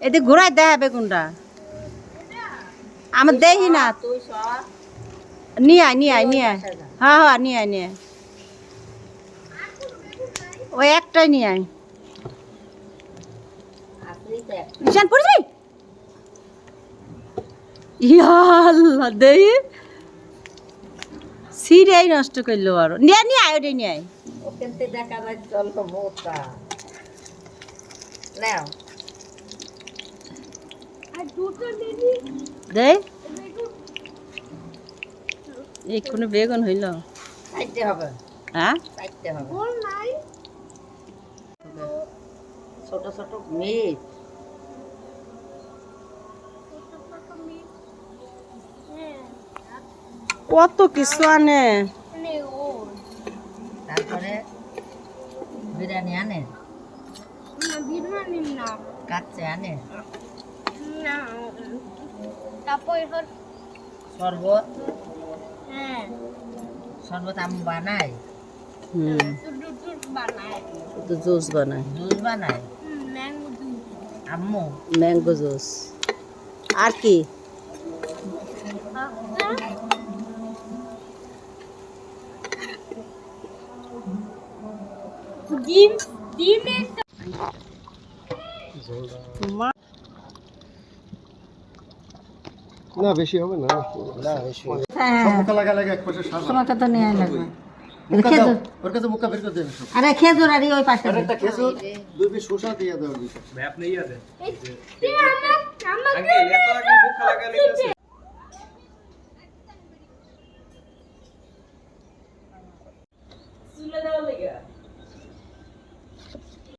এতে ঘোরাই দেখা বেগুনটা আমার দেখি না নিয়ে আয় হ্যাঁ হ্যাঁ নিয়ে আয় ওই একটাই নিয়ে আয় নিশান পড়ছি ইয়াল্লা দেখি সিরিয়াই নষ্ট করলো আর নিয়ে আয় ওটাই নিয়ে আয় ওখানতে দেখা যায় চলতো মোটা নাও দে এক্ষুনি বেগুন হইল খাইতে হবে হ্যাঁ খাইতে হবে ছোট ছোট মিট কত কিছু আনে তারপরে বিরিয়ানি আনে কাচ্চে আনে শরবত শরবত আমি বানাই তো জুস বানায় জুস বানাই আম্মু ম্যাঙ্গো জুস আর কি না বেশি হবে না না বেশি মুখা লাগা লাগা এক পাশে সাদা তোমাকে তো নিয়ে লাগবে ওর কাছে মুখা বের করে দেন আরে খেজুর আর ওই পাশে একটা খেজুর দুই পিস শসা দিয়ে দাও मैं अपने ही आ दे आगे ले तो आगे भूख लगा लेके